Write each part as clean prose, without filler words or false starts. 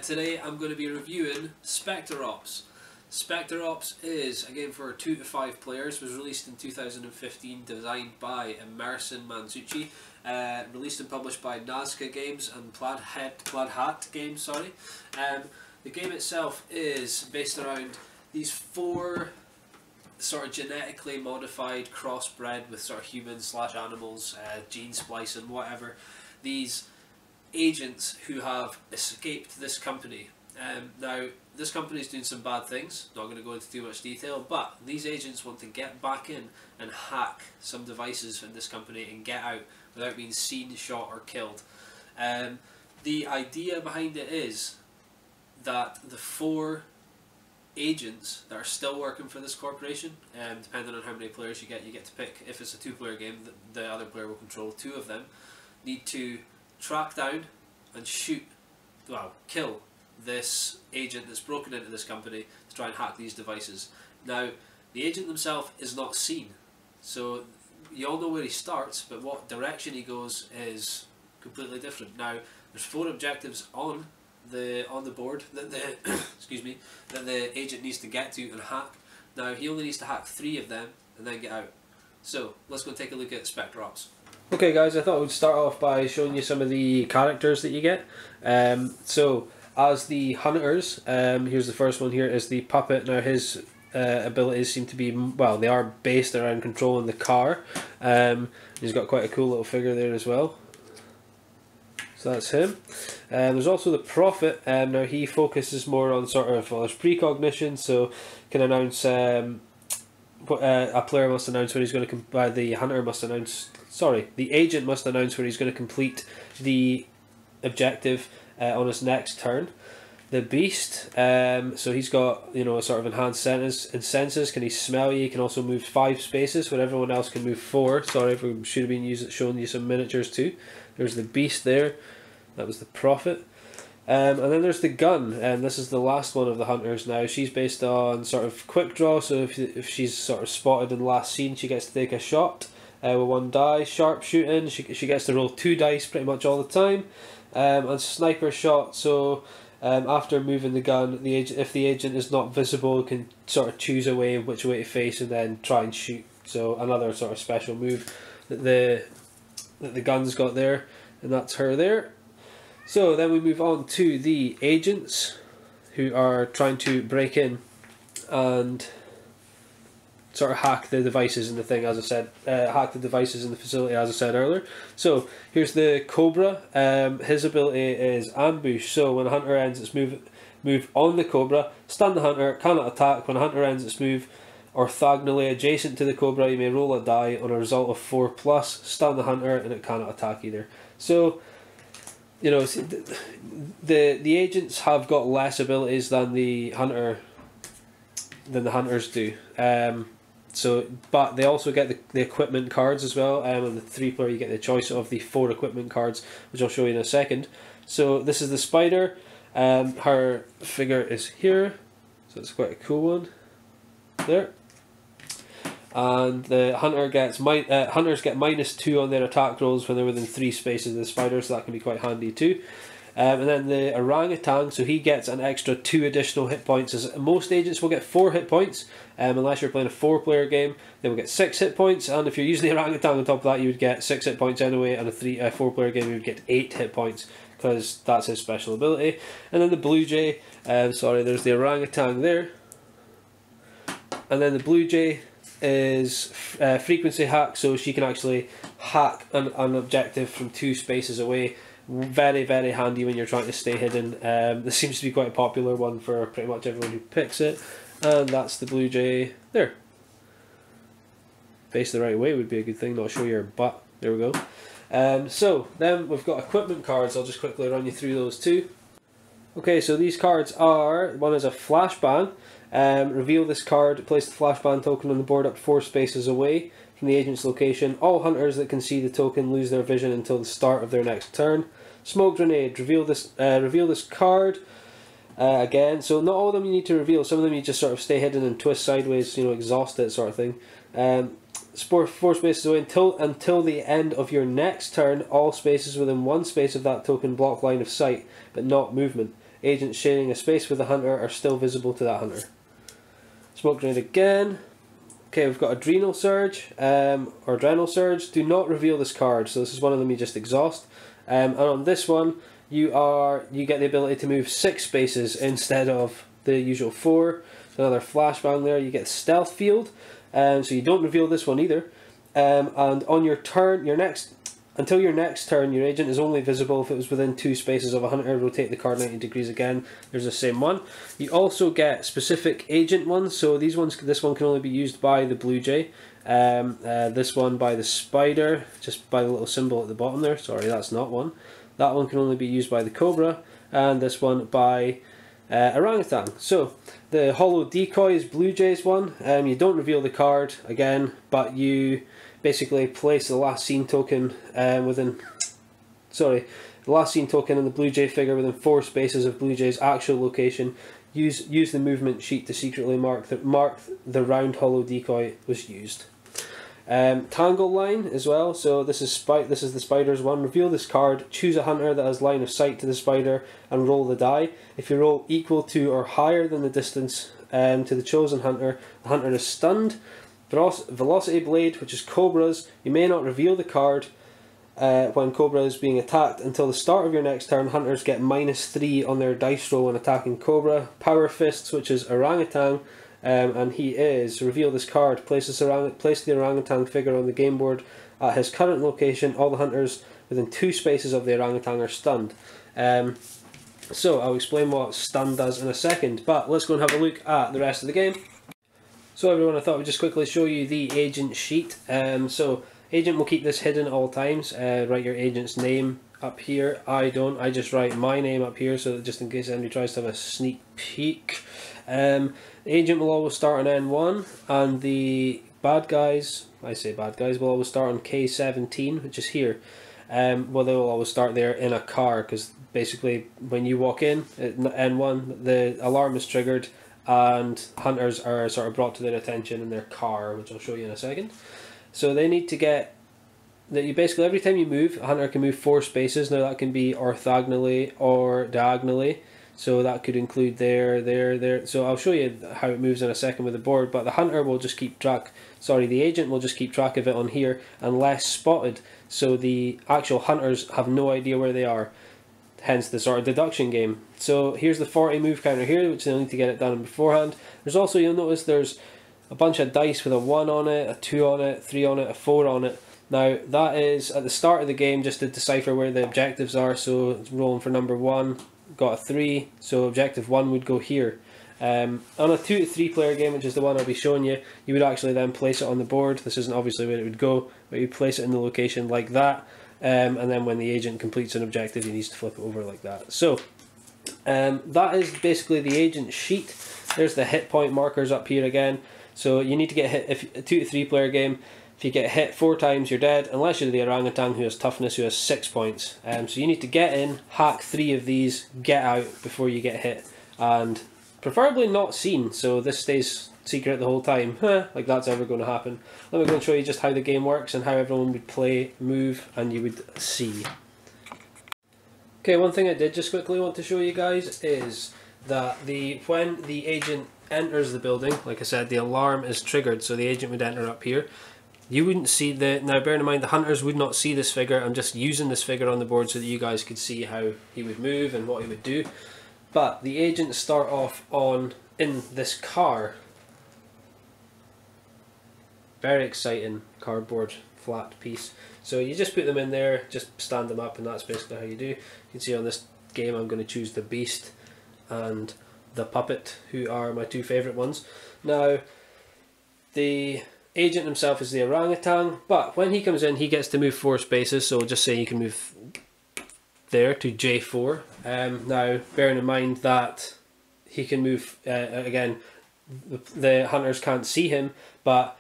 Today I'm going to be reviewing Specter Ops. Specter Ops is a game for 2 to 5 players, was released in 2015, designed by Emerson Manzucci, released and published by Nazca Games and Plaid Hat Games. The game itself is based around these 4 sort of genetically modified, crossbred with sort of humans / animals, gene splice and whatever, these agents who have escaped this company. Now, this company is doing some bad things, not going to go into too much detail, but these agents want to get back in and hack some devices in this company and get out without being seen, shot or killed. The idea behind it is that the 4 agents that are still working for this corporation, depending on how many players you get to pick. If it's a 2-player game, the other player will control 2 of them, need to track down and kill this agent that's broken into this company to try and hack these devices. Now, the agent himself is not seen, so you all know where he starts, but what direction he goes is completely different. Now, there's 4 objectives on the board that the that the agent needs to get to and hack. Now, he only needs to hack 3 of them and then get out. So let's go take a look at Specter Ops. Okay guys, I thought I would start off by showing you some of the characters that you get. So as the hunters, here's the first one here, is the puppet. Now his abilities seem to be, well, they are based around controlling the car. He's got quite a cool little figure there as well. So that's him. There's also the prophet. Now he focuses more on sort of, well, there's precognition, so can announce a player must announce when he's going to the agent must announce when he's going to complete the objective on his next turn. The beast, so he's got, you know, a sort of enhanced senses. Can he smell you? He can also move 5 spaces where everyone else can move 4. Sorry, we should have been showing you some miniatures too. There's the beast there. That was the prophet. And then there's the gun, and this is the last one of the hunters. Now she's based on sort of quick draw, so if she's sort of spotted in the last scene, she gets to take a shot with 1 die. Sharpshooting, she gets to roll 2 dice pretty much all the time. And sniper shot, so after moving the gun, if the agent is not visible, can sort of choose which way to face and then try and shoot. So another sort of special move that the gun's got there, and that's her there. So then we move on to the agents who are trying to break in and sort of hack the devices in the thing, as I said, hack the devices in the facility, as I said earlier. So here's the Cobra. His ability is ambush. So when a hunter ends its move on the Cobra, stun the hunter, cannot attack. When a hunter ends its move orthogonally adjacent to the Cobra, you may roll a die on a result of 4+, stun the hunter, and it cannot attack either. So, you know, the agents have got less abilities than the hunters do. But they also get the equipment cards as well. On the 3-player, you get the choice of the 4 equipment cards, which I'll show you in a second. So this is the spider. Her figure is here, so it's quite a cool one. There. And the hunter gets hunters get -2 on their attack rolls when they're within 3 spaces of the spider, so that can be quite handy too. And then the orangutan, so he gets an extra 2 additional hit points. As most agents will get 4 hit points, unless you're playing a 4-player game, they will get 6 hit points. And if you're using the orangutan on top of that, you would get 6 hit points anyway. And a 4-player game, you would get 8 hit points because that's his special ability. And then the blue jay, sorry, there's the orangutan there. And then the blue jay is frequency hack, so she can actually hack an objective from 2 spaces away. Very, very handy when you're trying to stay hidden. This seems to be quite a popular one for pretty much everyone who picks it. And that's the blue jay there. Face the right way would be a good thing, not show your butt. There we go. So then we've got equipment cards. I'll just quickly run you through those too. Okay, so these cards are, one is a flashbang. Reveal this card, place the flashbang token on the board up 4 spaces away from the agent's location. All hunters that can see the token lose their vision until the start of their next turn. Smoke grenade, reveal this card again. So not all of them you need to reveal, some of them you just sort of stay hidden and twist sideways, you know, exhaust it sort of thing. 4 spaces away until the end of your next turn. All spaces within 1 space of that token block line of sight, but not movement. agents sharing a space with the hunter are still visible to that hunter. Smoke grenade again. Okay, we've got Adrenal Surge, or Adrenal Surge. Do not reveal this card. So this is one of them you just exhaust. And on this one, you get the ability to move 6 spaces instead of the usual 4. So another flashbang there. You get Stealth Field, so you don't reveal this one either. And on your turn, until your next turn, your agent is only visible if it was within 2 spaces of a hunter. Rotate the card 90 degrees again. There's the same one. You also get specific agent ones. So this one can only be used by the Blue Jay. This one by the Spider, just by the little symbol at the bottom there. Sorry, that's not one. That one can only be used by the Cobra. And this one by Orangutan. So the Hollow Decoy is Blue Jay's one. You don't reveal the card again, but you basically place the last scene token the last scene token in the Blue Jay figure within 4 spaces of Blue Jay's actual location. Use the movement sheet to secretly mark the round Hollow Decoy was used. Tangle Line as well. So this is the Spider's one. Reveal this card. Choose a hunter that has line of sight to the spider and roll the die. If you roll equal to or higher than the distance to the chosen hunter, the hunter is stunned. Velocity Blade, which is Cobra's. You may not reveal the card when Cobra is being attacked until the start of your next turn. Hunters get -3 on their dice roll when attacking Cobra. Power Fists, which is Orangutan, and he is reveal this card. Place the Orangutan figure on the game board at his current location. All the hunters within 2 spaces of the Orangutan are stunned. So I'll explain what stun does in a second, but let's go and have a look at the rest of the game. So everyone, I thought we'd just quickly show you the agent sheet. So agent will keep this hidden at all times. Write your agent's name up here. I just write my name up here, so that just in case anybody tries to have a sneak peek. The agent will always start on N1, and the bad guys, will always start on K17, which is here. Well, they will always start there in a car, because basically when you walk in at N1, the alarm is triggered, and hunters are sort of brought to their attention in their car, which I'll show you in a second. So they need to get that you basically, every time you move, a hunter can move 4 spaces. Now that can be orthogonally or diagonally, so that could include there. So I'll show you how it moves in a second with the board, but the hunter will just keep track, the agent will just keep track of it on here unless spotted, so the actual hunters have no idea where they are. Hence the sort of deduction game. So here's the 40 move counter here, which they'll need to get it done beforehand. There's also, you'll notice there's a bunch of dice with a 1 on it, a 2 on it, 3 on it, a 4 on it. Now that is at the start of the game just to decipher where the objectives are. So it's rolling for number 1, got a 3, so objective 1 would go here. On a 2 to 3 player game, which is the one I'll be showing you, you would actually then place it on the board. This isn't obviously where it would go, but you place it in the location like that. And then when the agent completes an objective, he needs to flip it over like that. So that is basically the agent sheet. There's the hit point markers up here again. So you need to get hit, if a 2 to 3 player game, if you get hit 4 times you're dead, unless you're the orangutan who has toughness, who has 6 points. So you need to get in, hack 3 of these, get out before you get hit, and preferably not seen, so this stays secret the whole time. Like that's ever going to happen. Let me go and show you just how the game works and how everyone would play, move, and you would see. Okay, one thing I did just quickly want to show you guys is that when the agent enters the building, like I said, the alarm is triggered, so the agent would enter up here. You wouldn't see now bearing in mind the hunters would not see this figure. I'm just using this figure on the board so that you guys could see how he would move and what he would do. But the agents start off in this car. Very exciting cardboard flat piece. So you just put them in there, just stand them up, and that's basically how you do. You can see on this game I'm going to choose the Beast and the Puppet, who are my 2 favourite ones. Now, the agent himself is the orangutan, but when he comes in he gets to move 4 spaces, so just say you can move there to J4. Now, bearing in mind that he can move, again, the hunters can't see him, but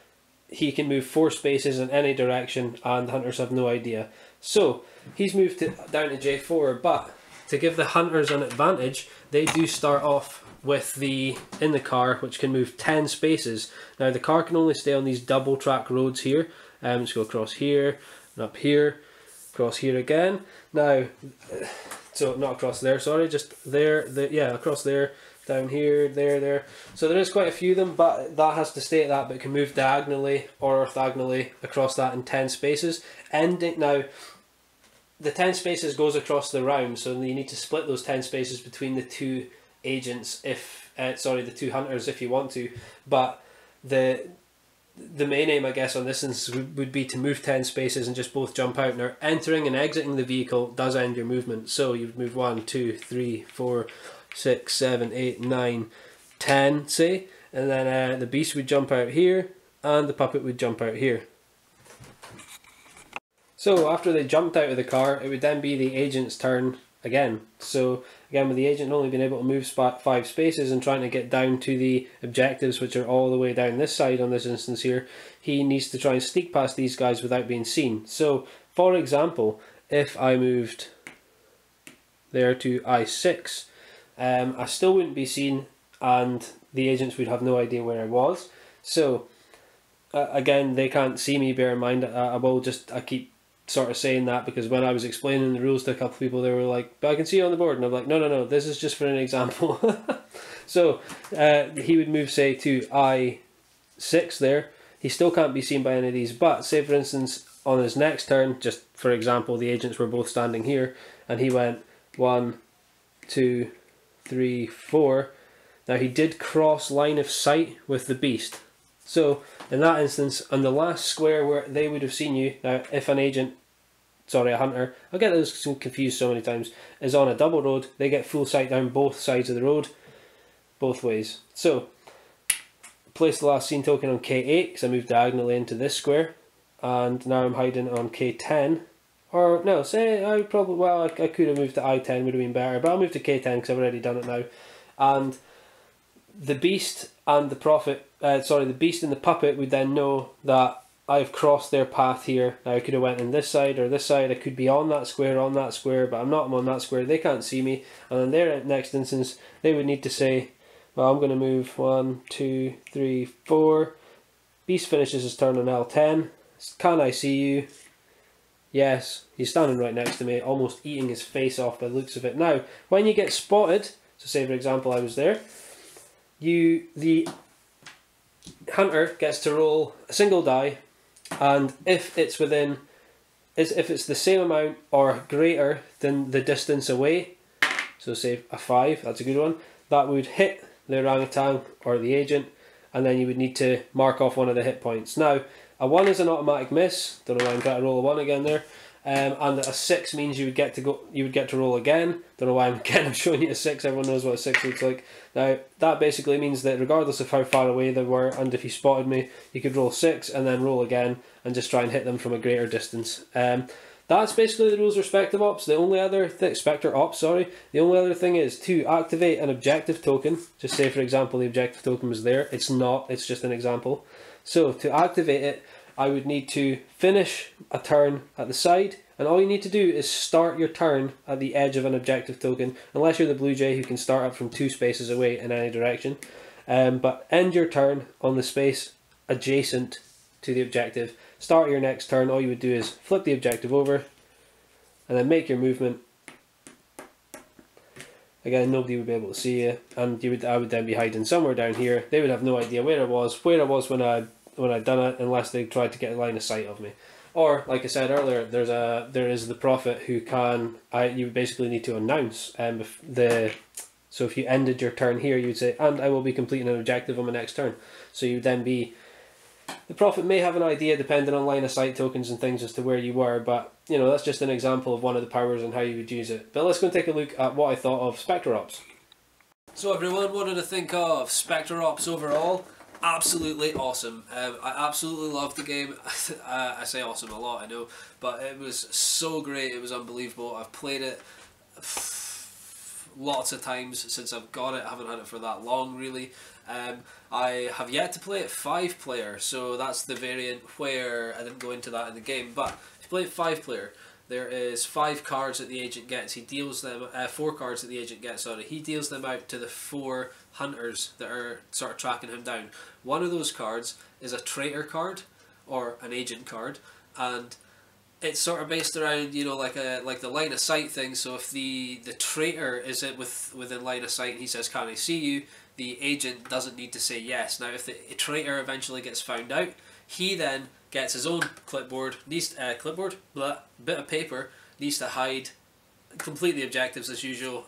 he can move 4 spaces in any direction and the hunters have no idea. So he's moved down to J4, but to give the hunters an advantage, they do start off with in the car, which can move 10 spaces. Now the car can only stay on these double track roads here. Let's go across here and up here, across here again. Now So not across there, sorry, just there, yeah, across there, down here, there. So there is quite a few of them, but that has to stay at that, but it can move diagonally or orthogonally across that in 10 spaces. Ending now, the 10 spaces goes across the round, so you need to split those 10 spaces between the two agents if, the two hunters if you want to, but the main aim, I guess, on this instance would be to move 10 spaces and just both jump out. Now, entering and exiting the vehicle does end your movement. So you would move 1, 2, 3, 4, 6, 7, 8, 9, 10, say. And then the beast would jump out here and the puppet would jump out here. So after they jumped out of the car, it would then be the agent's turn again. So again, with the agent only being able to move 5 spaces and trying to get down to the objectives, which are all the way down this side on this instance here, he needs to try and sneak past these guys without being seen. So for example, if I moved there to I6, I still wouldn't be seen and the agents would have no idea where I was. So again, they can't see me, bear in mind. I keep sort of saying that because when I was explaining the rules to a couple of people, they were like, but I can see you on the board, and I'm like, no, this is just for an example. So he would move, say, to I6 there. He still can't be seen by any of these, but say for instance on his next turn, just for example, the agents were both standing here and he went 1, 2, 3, 4. Now he did cross line of sight with the beast. So in that instance, on the last square where they would have seen you, now if an agent, sorry, a hunter, I get those confused so many times, is on a double road, they get full sight down both sides of the road, both ways. So place the last scene token on K8 because I moved diagonally into this square, and now I'm hiding on K10. Or no, say I probably, well, I could have moved to I10, would have been better, but I'll move to K10 because I've already done it now. And the beast and the prophet, the beast and the puppet would then know that I've crossed their path here. Now I could have went in this side or this side. I could be on that square, but I'm not. I'm on that square. They can't see me. And in their next instance, they would need to say, well, I'm going to move 1, 2, 3, 4. Beast finishes his turn on L10. Can I see you? Yes. He's standing right next to me, almost eating his face off by the looks of it. Now, when you get spotted, so say for example I was there, the hunter gets to roll a single die, and if it's the same amount or greater than the distance away, so say a 5, that's a good one, that would hit the orangutan or the agent, and then you would need to mark off one of the hit points. Now a 1 is an automatic miss, don't know why I'm trying to roll a 1 again there. And a 6 means you would get to roll again. Don't know why I'm showing you a 6. Everyone knows what a 6 looks like. Now that basically means that regardless of how far away they were, and if you spotted me, you could roll 6 and then roll again and just try and hit them from a greater distance. That's basically the rules of Specter Ops. The only other Specter Ops, sorry. The only other thing is to activate an objective token. Just say for example the objective token was there. It's not. It's just an example. So to activate it, I would need to finish a turn at the side, and all you need to do is start your turn at the edge of an objective token, unless you're the Blue Jay who can start up from 2 spaces away in any direction. But end your turn on the space adjacent to the objective. Start your next turn, all you would do is flip the objective over, and then make your movement. Again, nobody would be able to see you, and I would then be hiding somewhere down here. They would have no idea where I was when I'd done it, unless they tried to get a line of sight of me. Or, like I said earlier, there is the prophet who can. You basically need to announce So if you ended your turn here, you'd say, "And I will be completing an objective on my next turn." So you'd then be. The prophet may have an idea, depending on line of sight tokens and things, as to where you were, but you know that's just an example of one of the powers and how you would use it. But let's go and take a look at what I thought of Specter Ops. So everyone, what did I think of Specter Ops overall? Absolutely awesome. I absolutely loved the game. I say awesome a lot, I know, but it was so great. It was unbelievable. I've played it lots of times since I've got it. I haven't had it for that long, really. I have yet to play it 5-player, so that's the variant where I didn't go into that in the game. But if you play it 5-player, there is 5 cards that the agent gets. He deals them 4 cards that the agent gets. Sorry, he deals them out to the 4 hunters that are sort of tracking him down. One of those cards is a traitor card or an agent card, and it's sort of based around, you know, like the line of sight thing. So if the traitor is within line of sight and he says, "Can I see you?" the agent doesn't need to say yes. Now, if the traitor eventually gets found out, he then gets his own clipboard, bit of paper, needs to hide, complete the objectives as usual,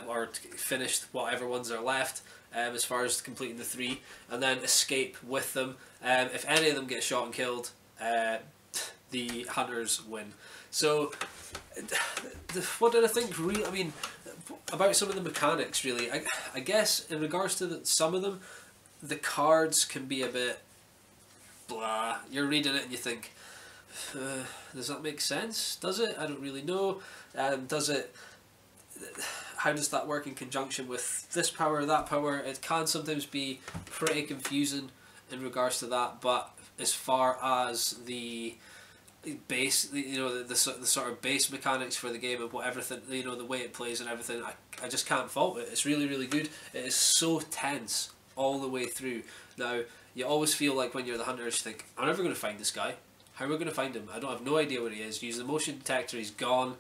or finish whatever ones are left, as far as completing the 3, and then escape with them. If any of them get shot and killed, the hunters win. So, what did I think? I mean, about some of the mechanics, really. I guess in regards to some of them, the cards can be a bit blah. You're reading it and you think, does that make sense? Does it? I don't really know. Does it? How does that work in conjunction with this power, that power? It can sometimes be pretty confusing in regards to that. But as far as the base, you know, the sort of base mechanics for the game and what everything, you know, the way it plays and everything, I just can't fault it. It's really, really good. It is so tense all the way through. Now, you always feel like when you're the hunter, you think, I'm never going to find this guy. How are we going to find him? I don't have no idea where he is. Use the motion detector, he's gone.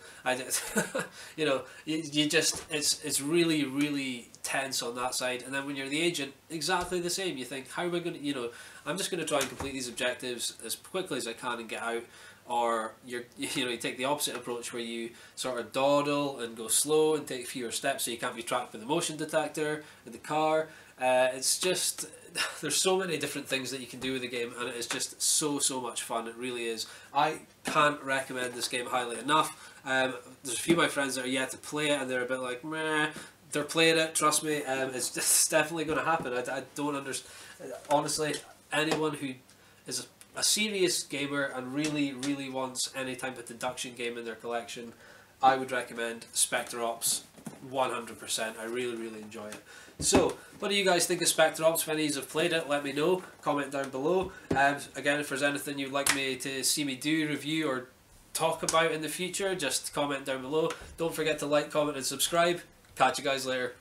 You know, you just, it's really, really tense on that side. And then when you're the agent, exactly the same. You think, how am I going to, you know, I'm just going to try and complete these objectives as quickly as I can and get out. Or you take the opposite approach where you sort of dawdle and go slow and take fewer steps so you can't be tracked by the motion detector in the car. It's just, there's so many different things that you can do with the game, and it is just so much fun. It really is. I can't recommend this game highly enough. There's a few of my friends that are yet to play it and they're a bit like, meh. They're playing it, trust me. It's definitely going to happen. I don't understand. Honestly, anyone who is a serious gamer and really wants any type of deduction game in their collection, I would recommend Specter Ops 100%. I really enjoy it. So, what do you guys think of Specter Ops? If any of you have played it, let me know. Comment down below. Again, if there's anything you'd like me to see me do, review, or talk about in the future, just comment down below. Don't forget to like, comment, and subscribe. Catch you guys later.